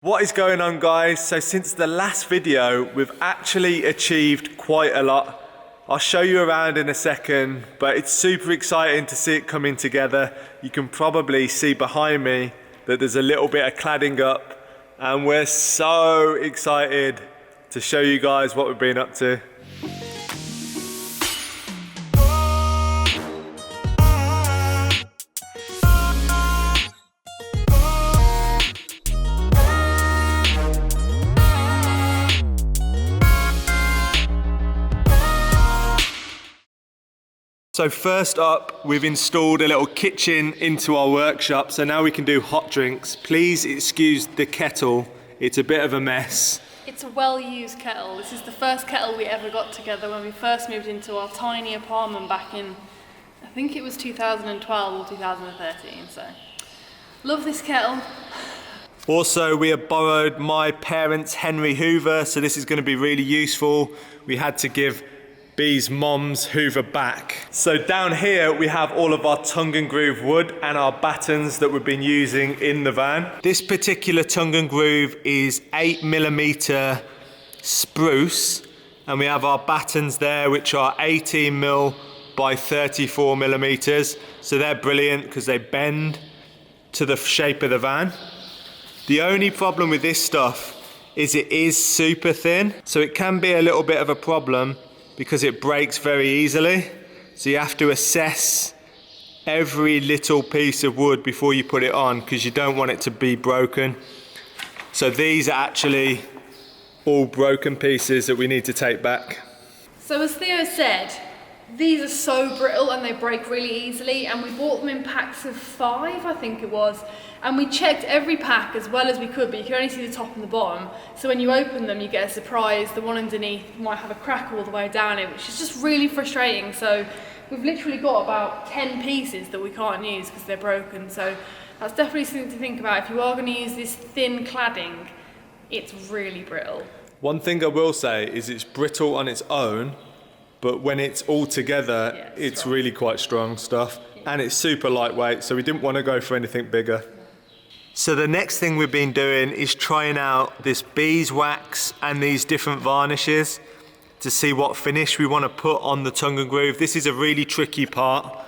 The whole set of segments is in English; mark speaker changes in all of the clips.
Speaker 1: What is going on, guys? So since the last video, we've actually achieved quite a lot. I'll show you around in a second, but it's super exciting to see it coming together. You can probably see behind me that there's a little bit of cladding up, and we're so excited to show you guys what we've been up to. So first up, we've installed a little kitchen into our workshop, so now we can do hot drinks. Please excuse the kettle, it's a bit of a mess.
Speaker 2: It's a well-used kettle. This is the first kettle we ever got together when we first moved into our tiny apartment back in, I think it was 2012 or 2013, so love this kettle.
Speaker 1: Also, we have borrowed my parents' Henry Hoover, so this is going to be really useful. We had to give B's mom's Hoover back. So down here we have all of our tongue and groove wood and our battens that we've been using in the van. This particular tongue and groove is 8mm spruce, and we have our battens there which are 18mm by 34mm. So they're brilliant because they bend to the shape of the van. The only problem with this stuff is it is super thin, so it can be a little bit of a problem because it breaks very easily. So you have to assess every little piece of wood before you put it on because you don't want it to be broken. So these are actually all broken pieces that we need to take back.
Speaker 2: So as Theo said, these are so brittle and they break really easily, and we bought them in packs of 5, I think it was, and we checked every pack as well as we could, but you can only see the top and the bottom. So when you open them, you get a surprise. The one underneath might have a crack all the way down it, which is just really frustrating. So we've literally got about 10 pieces that we can't use because they're broken. So that's definitely something to think about. If you are going to use this thin cladding, it's really brittle.
Speaker 1: One thing I will say is it's brittle on its own, but when it's all together,
Speaker 2: yeah,
Speaker 1: it's
Speaker 2: strong.
Speaker 1: really quite strong stuff. Yeah. And it's super lightweight, so we didn't want to go for anything bigger. So the next thing we've been doing is trying out this beeswax and these different varnishes to see what finish we want to put on the tongue and groove. This is a really tricky part.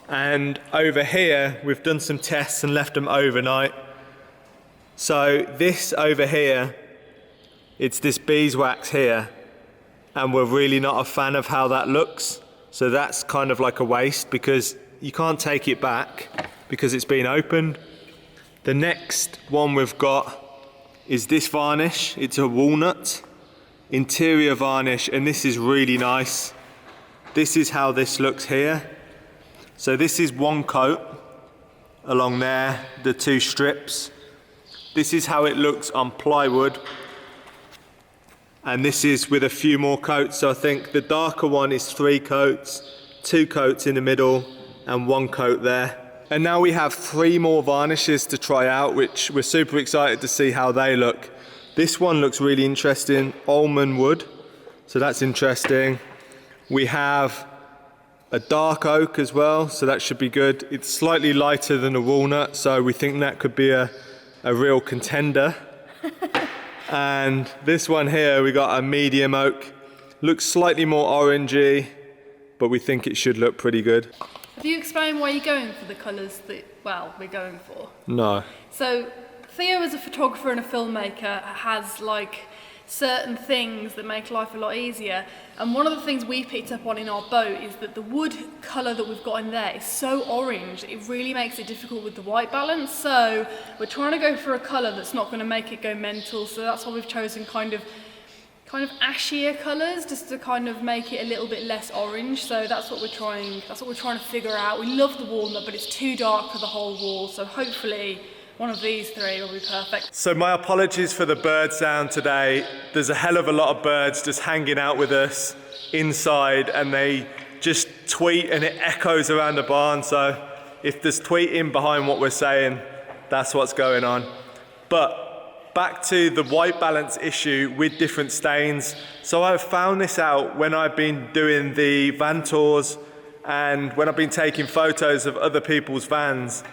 Speaker 1: And over here, we've done some tests and left them overnight. So this over here, it's this beeswax here, and we're really not a fan of how that looks. So that's kind of like a waste because you can't take it back because it's been opened. The next one we've got is this varnish. It's a walnut interior varnish, and this is really nice. This is how this looks here. So this is one coat along there, the 2 strips. This is how it looks on plywood. And this is with a few more coats. So I think the darker one is 3 coats, 2 coats in the middle, and 1 coat there. And now we have 3 more varnishes to try out, which we're super excited to see how they look. This one looks really interesting, almond wood, so that's interesting. We have a dark oak as well, so that should be good. It's slightly lighter than a walnut, so we think that could be a real contender. And this one here, we got a medium oak. Looks slightly more orangey, but we think it should look pretty good.
Speaker 2: Have you explained why you're going for the colours that, well, we're going for?
Speaker 1: No.
Speaker 2: So Theo, as a photographer and a filmmaker, has like certain things that make life a lot easier. And one of the things we picked up on in our boat is that the wood colour that we've got in there is so orange, it really makes it difficult with the white balance. So we're trying to go for a colour that's not going to make it go mental. So that's why we've chosen kind of ashier colours, just to kind of make it a little bit less orange. So that's what we're trying to figure out. We love the walnut, but it's too dark for the whole wall. So hopefully one of these 3 will be perfect.
Speaker 1: So my apologies for the bird sound today. There's a hell of a lot of birds just hanging out with us inside, and they just tweet and it echoes around the barn. So if there's tweeting behind what we're saying, that's what's going on. But back to the white balance issue with different stains. So I've found this out when I've been doing the van tours and when I've been taking photos of other people's vans.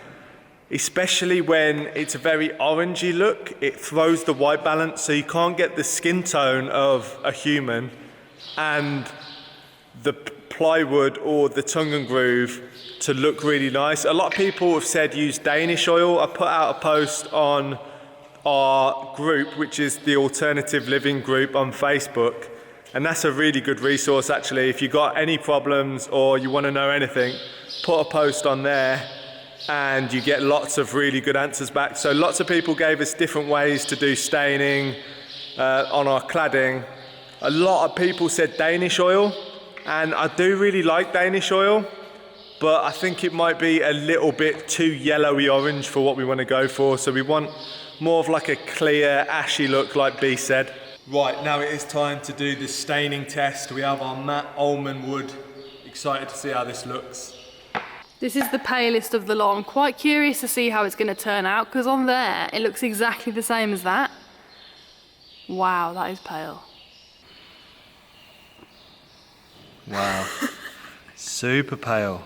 Speaker 1: especially when it's a very orangey look. It throws the white balance, so you can't get the skin tone of a human and the plywood or the tongue and groove to look really nice. A lot of people have said use Danish oil. I put out a post on our group, which is the Alternative Living group on Facebook, and that's a really good resource actually. If you got any problems or you want to know anything, put a post on there and you get lots of really good answers back. So lots of people gave us different ways to do staining on our cladding. A lot of people said Danish oil, and I do really like Danish oil, but I think it might be a little bit too yellowy orange for what we want to go for. So we want more of like a clear ashy look like B said. Right, now it is time to do the staining test. We have our matte almond wood. Excited to see how this looks.
Speaker 2: This is the palest of the lot. I'm quite curious to see how it's going to turn out, because on there it looks exactly the same as that. Wow, that is pale.
Speaker 1: Wow. Super pale.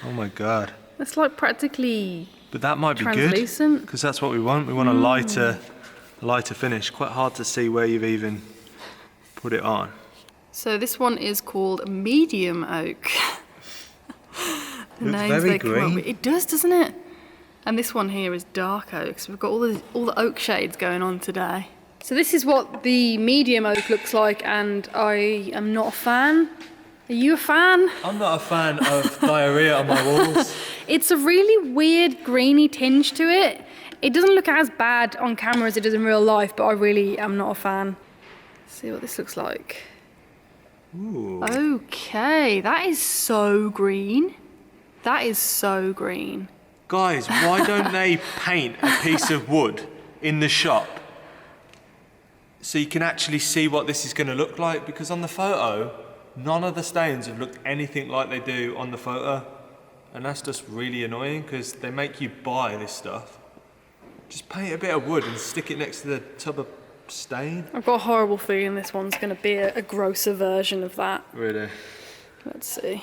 Speaker 1: Oh my god.
Speaker 2: It's like practically
Speaker 1: But that might be good,
Speaker 2: translucent.
Speaker 1: because that's what we want. We want a lighter finish. Quite hard to see where you've even put it on.
Speaker 2: So this one is called medium oak. The
Speaker 1: Looks
Speaker 2: names
Speaker 1: very
Speaker 2: they come up
Speaker 1: green.
Speaker 2: with. It does, doesn't it? And this one here is dark oak. So we've got all the oak shades going on today. So this is what the medium oak looks like, and I am not a fan. Are you a fan?
Speaker 1: I'm not a fan of diarrhea on my walls.
Speaker 2: It's a really weird greeny tinge to it. It doesn't look as bad on camera as it does in real life, but I really am not a fan. Let's see what this looks like.
Speaker 1: Ooh.
Speaker 2: Okay, that is so green. That is so green.
Speaker 1: Guys, why don't they paint a piece of wood in the shop so you can actually see what this is going to look like? Because on the photo, none of the stains have looked anything like they do on the photo. And that's just really annoying, because they make you buy this stuff. Just paint a bit of wood and stick it next to the tub of stain.
Speaker 2: I've got a horrible feeling this one's going to be a grosser version of that.
Speaker 1: Really?
Speaker 2: Let's see.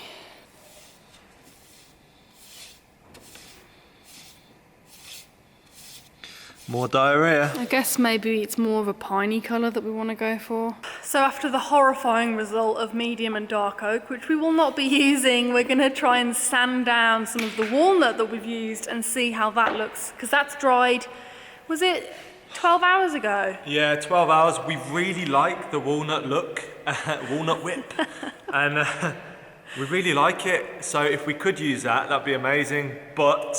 Speaker 1: More diarrhea.
Speaker 2: I guess maybe it's more of a piney colour that we want to go for. So after the horrifying result of medium and dark oak, which we will not be using, we're going to try and sand down some of the walnut that we've used and see how that looks. Because that's dried, was it 12 hours ago?
Speaker 1: Yeah, 12 hours. We really like the walnut look, walnut whip. And we really like it. So if we could use that, that'd be amazing. But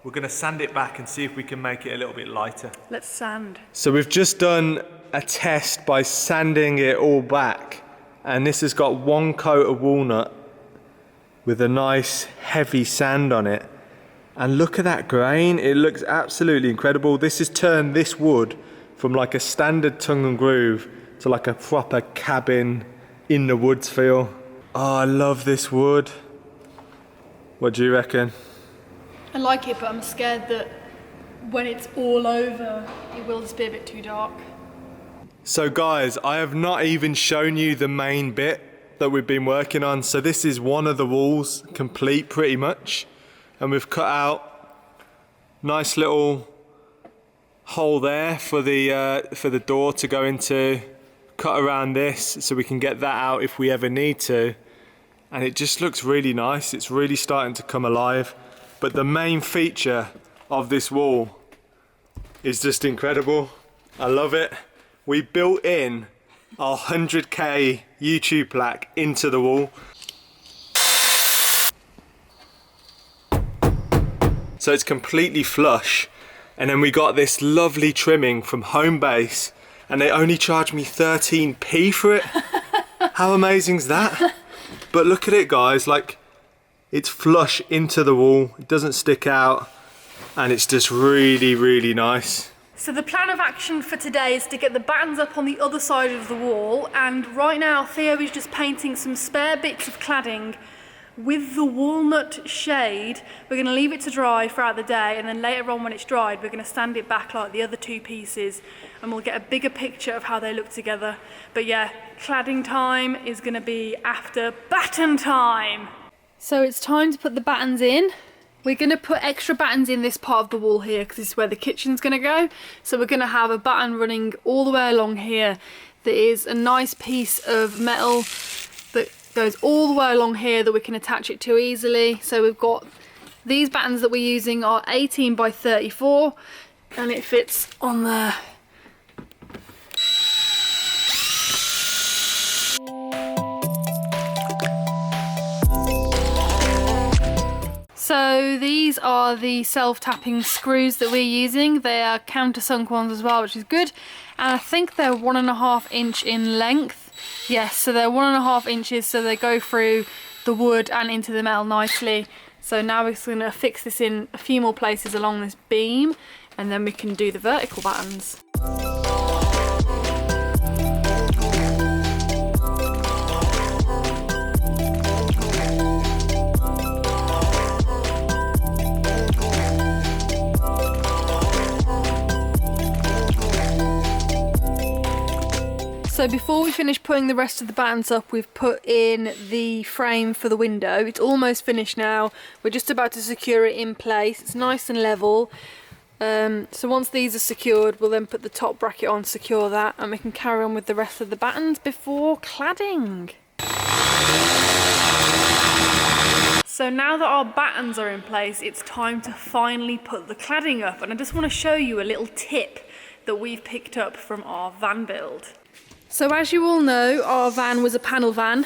Speaker 1: we're going to sand it back and see if we can make it a little bit lighter.
Speaker 2: Let's sand.
Speaker 1: So we've just done a test by sanding it all back, and this has got one coat of walnut with a nice heavy sand on it. And look at that grain, it looks absolutely incredible. This has turned this wood from like a standard tongue and groove to like a proper cabin in the woods feel. Oh, I love this wood. What do you reckon?
Speaker 2: I like it, but I'm scared that when it's all over, it will just be a bit too dark.
Speaker 1: So guys, I have not even shown you the main bit that we've been working on. So this is one of the walls, complete pretty much. And we've cut out nice little hole there for the door to go into, cut around this so we can get that out if we ever need to. And it just looks really nice. It's really starting to come alive. But the main feature of this wall is just incredible. I love it. We built in our 100k YouTube plaque into the wall. So it's completely flush. And then we got this lovely trimming from Homebase, and they only charged me 13p for it. How amazing is that? But look at it, guys, like, it's flush into the wall, it doesn't stick out, and it's just really, really nice.
Speaker 2: So the plan of action for today is to get the battens up on the other side of the wall, and right now Theo is just painting some spare bits of cladding with the walnut shade. We're going to leave it to dry throughout the day, and then later on when it's dried we're going to sand it back like the other two pieces, and we'll get a bigger picture of how they look together. But yeah, cladding time is going to be after batten time. So it's time to put the battens in. We're going to put extra battens in this part of the wall here because this is where the kitchen's going to go. So we're going to have a batten running all the way along here. There is a nice piece of metal that goes all the way along here that we can attach it to easily. So we've got these battens that we're using are 18 by 34 and it fits on there. So these are the self-tapping screws that we're using. They are countersunk ones as well, which is good. And I think they're 1.5 inch in length. Yes, so they're 1.5 inches, so they go through the wood and into the metal nicely. So now we're just going to fix this in a few more places along this beam, and then we can do the vertical battens. So before we finish putting the rest of the battens up, we've put in the frame for the window. It's almost finished now. We're just about to secure it in place. It's nice and level. So once these are secured, we'll then put the top bracket on, secure that, and we can carry on with the rest of the battens before cladding. So now that our battens are in place, it's time to finally put the cladding up. And I just want to show you a little tip that we've picked up from our van build. So as you all know, our van was a panel van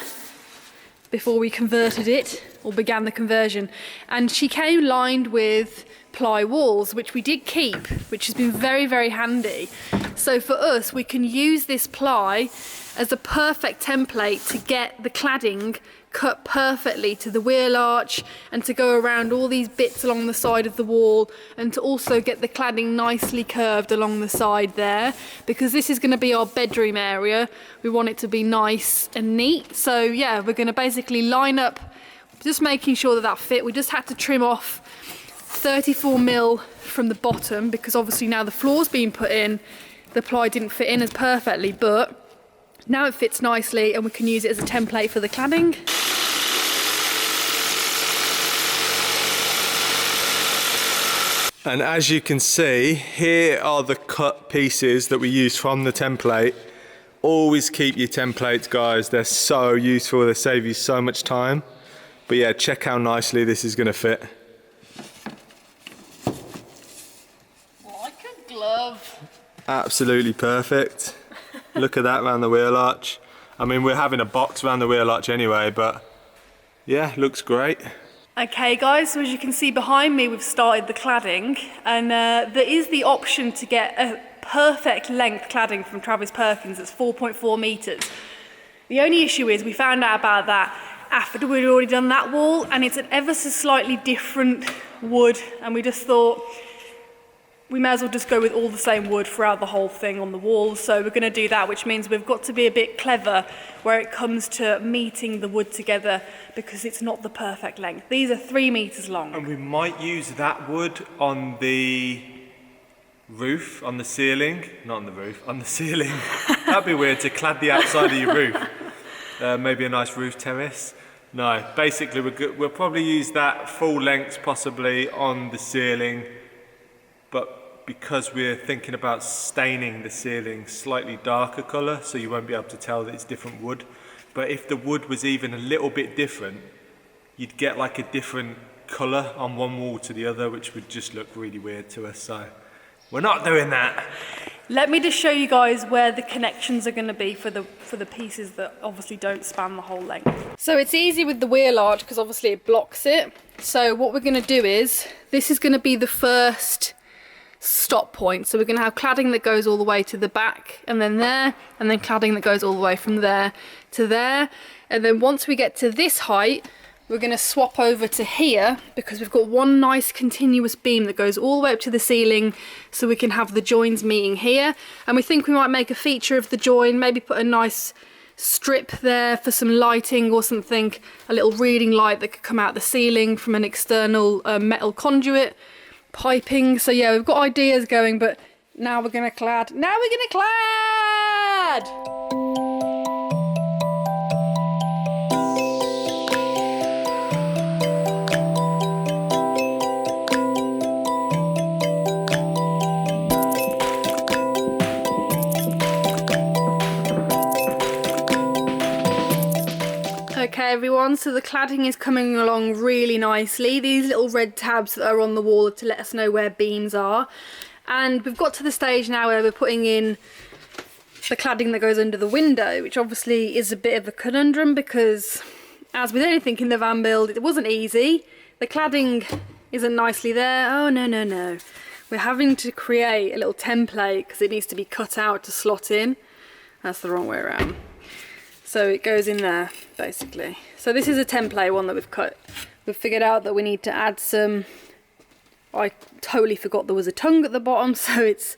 Speaker 2: before we converted it, or began the conversion. And she came lined with ply walls, which we did keep, which has been very, very handy. So for us, we can use this ply as a perfect template to get the cladding cut perfectly to the wheel arch and to go around all these bits along the side of the wall, and to also get the cladding nicely curved along the side there, because this is going to be our bedroom area. We want it to be nice and neat. So yeah, we're going to basically line up, just making sure that that fit. We just had to trim off 34mm from the bottom because obviously now the floor's been put in, the ply didn't fit in as perfectly, but now it fits nicely and we can use it as a template for the cladding.
Speaker 1: And as you can see, here are the cut pieces that we used from the template. Always keep your templates, guys. They're so useful. They save you so much time. But yeah, check how nicely this is going to fit.
Speaker 2: Like a glove.
Speaker 1: Absolutely perfect. Look at that around the wheel arch. I mean, we're having a box around the wheel arch anyway, but yeah, looks great.
Speaker 2: Okay guys, so as you can see behind me, we've started the cladding, and there is the option to get a perfect length cladding from Travis Perkins. It's 4.4 metres. The only issue is we found out about that after we'd already done that wall, and it's an ever so slightly different wood, and we just thought we may as well just go with all the same wood throughout the whole thing on the walls. So we're going to do that, which means we've got to be a bit clever where it comes to meeting the wood together, because it's not the perfect length. These are 3 metres long.
Speaker 1: And we might use that wood on the roof, on the ceiling. Not on the roof, on the ceiling. That'd be weird to clad the outside of your roof. Maybe a nice roof terrace. No, basically we'll probably use that full length possibly on the ceiling, but because we're thinking about staining the ceiling slightly darker colour, so you won't be able to tell that it's different wood. But if the wood was even a little bit different, you'd get like a different colour on one wall to the other, which would just look really weird to us. So we're not doing that.
Speaker 2: Let me just show you guys where the connections are going to be for the pieces that obviously don't span the whole length. So it's easy with the wheel arch because obviously it blocks it. So what we're going to do is, this is going to be the first stop point. So we're going to have cladding that goes all the way to the back and then there, and then cladding that goes all the way from there to there. And then once we get to this height, we're going to swap over to here, because we've got one nice continuous beam that goes all the way up to the ceiling, so we can have the joins meeting here. And we think we might make a feature of the join, maybe put a nice strip there for some lighting or something, a little reading light that could come out the ceiling from an external metal conduit piping. So yeah, we've got ideas going, but now we're gonna clad. Now we're gonna clad! Okay everyone, so the cladding is coming along really nicely. These little red tabs that are on the wall are to let us know where beams are. And we've got to the stage now where we're putting in the cladding that goes under the window, which obviously is a bit of a conundrum because, as with anything in the van build, it wasn't easy. The cladding isn't nicely there. Oh no, no, no. We're having to create a little template because it needs to be cut out to slot in. That's the wrong way around. So it goes in there, basically. So this is a template one that we've cut. We've figured out that we need to add some... I totally forgot there was a tongue at the bottom, so it's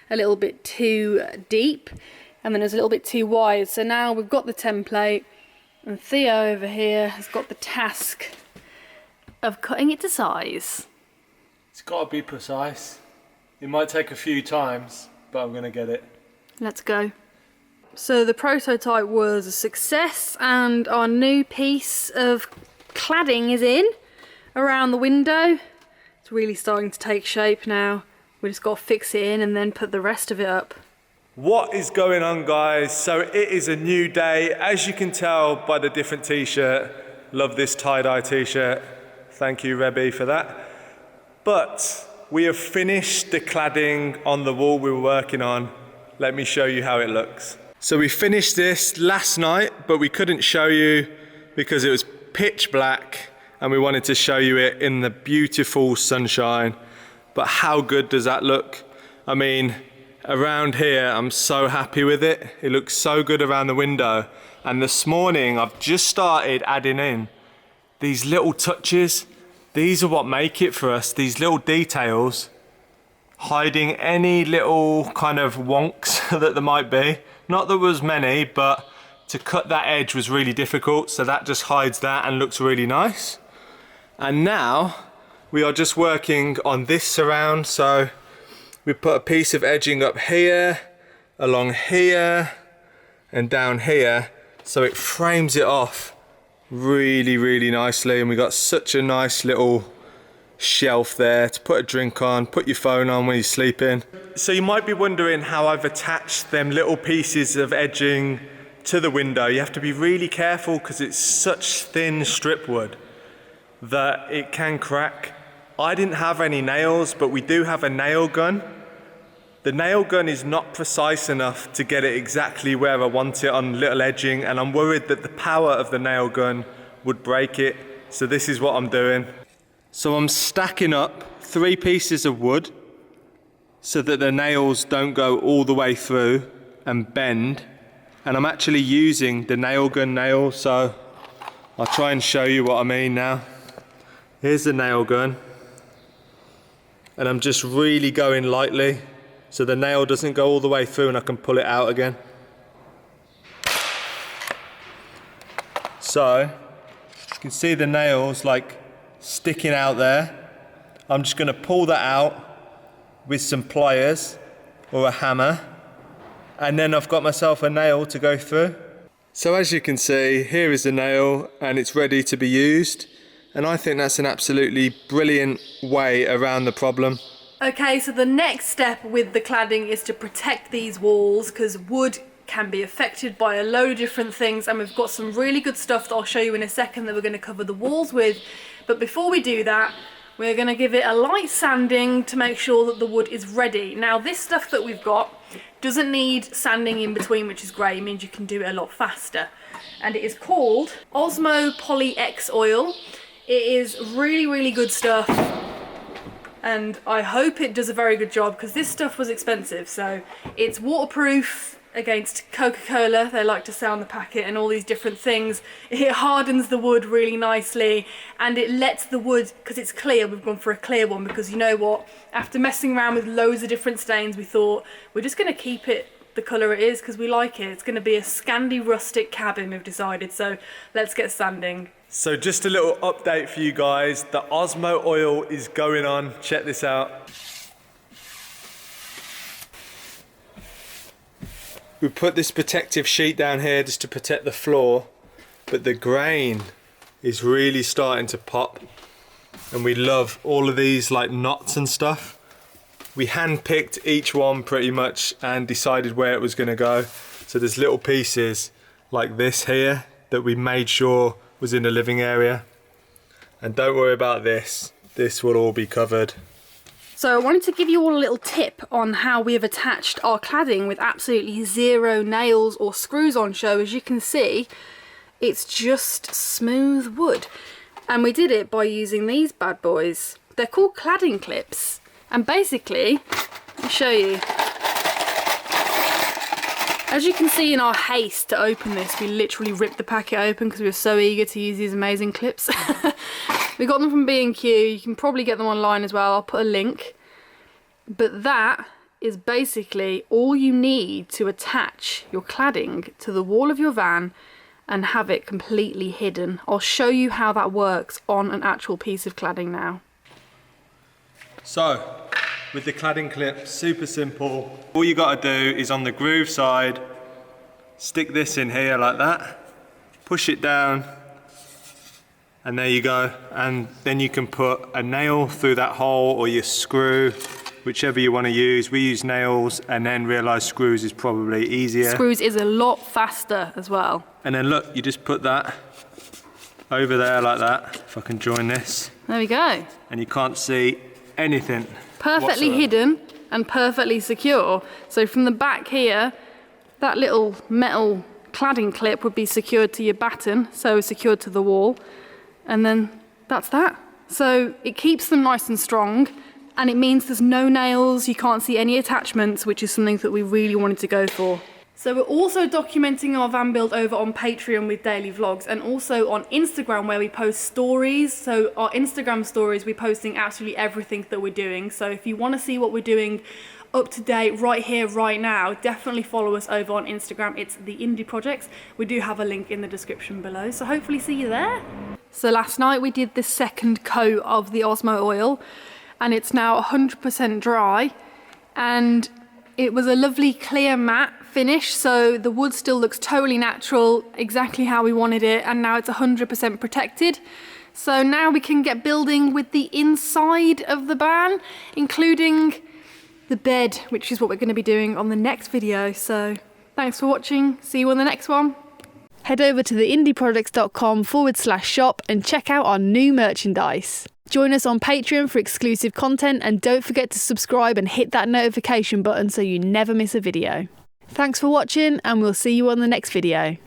Speaker 2: a little bit too deep. And then it's a little bit too wide. So now we've got the template, and Theo over here has got the task of cutting it to size.
Speaker 1: It's got to be precise. It might take a few times, but I'm going to get it.
Speaker 2: Let's go. So the prototype was a success, and our new piece of cladding is in around the window. It's really starting to take shape now. We just got to fix it in and then put the rest of it up.
Speaker 1: What is going on, guys? So it is a new day. As you can tell by the different t-shirt, love this tie-dye t-shirt. Thank you, Rebby, for that. But we have finished the cladding on the wall we were working on. Let me show you how it looks. So we finished this last night, but we couldn't show you because it was pitch black and we wanted to show you it in the beautiful sunshine. But how good does that look? I mean, around here, I'm so happy with it. It looks so good around the window. And this morning, I've just started adding in these little touches. These are what make it for us, these little details, hiding any little kind of wonks that there might be. Not that there was many, but to cut that edge was really difficult, so that just hides that and looks really nice. And now we are just working on this surround, so we put a piece of edging up here, along here, and down here, so it frames it off really, really nicely. And we got such a nice little shelf there to put a drink on, put your phone on when you're sleeping. So you might be wondering how I've attached them little pieces of edging to the window. You have to be really careful because it's such thin strip wood that it can crack. I didn't have any nails, but we do have a nail gun. The nail gun is not precise enough to get it exactly where I want it on little edging, and I'm worried that the power of the nail gun would break it. So this is what I'm doing. So I'm stacking up 3 pieces of wood so that the nails don't go all the way through and bend. And I'm actually using the nail gun nail, so I'll try and show you what I mean now. Here's the nail gun. And I'm just really going lightly so the nail doesn't go all the way through and I can pull it out again. So you can see the nails like sticking out there. I'm just going to pull that out with some pliers or a hammer, and then I've got myself a nail to go through. So as you can see, here is the nail and it's ready to be used, and I think that's an absolutely brilliant way around the problem.
Speaker 2: Okay, so the next step with the cladding is to protect these walls, because wood can be affected by a load of different things, and we've got some really good stuff that I'll show you in a second that we're going to cover the walls with. But before we do that, we're going to give it a light sanding to make sure that the wood is ready. Now this stuff that we've got doesn't need sanding in between, which is great. It means you can do it a lot faster. And it is called Osmo Poly X Oil. It is really, really good stuff, and I hope it does a very good job because this stuff was expensive. So it's waterproof against Coca-Cola, they like to say on the packet, and all these different things. It hardens the wood really nicely, and it lets the wood, because it's clear, we've gone for a clear one because you know what, after messing around with loads of different stains, we thought we're just going to keep it the colour it is because we like it. It's going to be a Scandi rustic cabin, we've decided, so let's get sanding.
Speaker 1: So just a little update for you guys, the Osmo oil is going on, check this out. We put this protective sheet down here just to protect the floor, but the grain is really starting to pop, and we love all of these like knots and stuff. We hand-picked each one pretty much and decided where it was going to go. So there's little pieces like this here that we made sure was in the living area. And don't worry about this. This will all be covered.
Speaker 2: So I wanted to give you all a little tip on how we have attached our cladding with absolutely zero nails or screws on show. As you can see, it's just smooth wood. And we did it by using these bad boys. They're called cladding clips. And basically, I'll show you. As you can see in our haste to open this, we literally ripped the packet open because we were so eager to use these amazing clips. We got them from B&Q. You can probably get them online as well. I'll put a link. But that is basically all you need to attach your cladding to the wall of your van and have it completely hidden. I'll show you how that works on an actual piece of cladding now.
Speaker 1: So, with the cladding clip, super simple. All you gotta do is on the groove side, stick this in here like that, push it down, and there you go. And then you can put a nail through that hole or your screw, whichever you want to use. We use nails and then realise screws is probably easier.
Speaker 2: Screws is a lot faster as well.
Speaker 1: And then look, you just put that over there like that, if I can join this.
Speaker 2: There we go.
Speaker 1: And you can't see anything.
Speaker 2: Perfectly
Speaker 1: whatsoever.
Speaker 2: hidden and perfectly secure. So from the back here, that little metal cladding clip would be secured to your batten, so secured to the wall. And then that's that. So it keeps them nice and strong, and it means there's no nails, you can't see any attachments, which is something that we really wanted to go for. So we're also documenting our van build over on Patreon with daily vlogs, and also on Instagram where we post stories. So our Instagram stories, we're posting absolutely everything that we're doing. So if you want to see what we're doing up to date right here, right now, definitely follow us over on Instagram. It's the Indie Projects. We do have a link in the description below, so hopefully see you there. So last night we did the second coat of the Osmo oil, and it's now 100% dry, and it was a lovely clear matte finish, so the wood still looks totally natural, exactly how we wanted it, and now it's 100% protected. So now we can get building with the inside of the van, including the bed, which is what we're going to be doing on the next video. So thanks for watching, see you on the next one. Head over to theindyprojects.com/shop and check out our new merchandise. Join us on Patreon for exclusive content, and don't forget to subscribe and hit that notification button so you never miss a video. Thanks for watching, and we'll see you on the next video.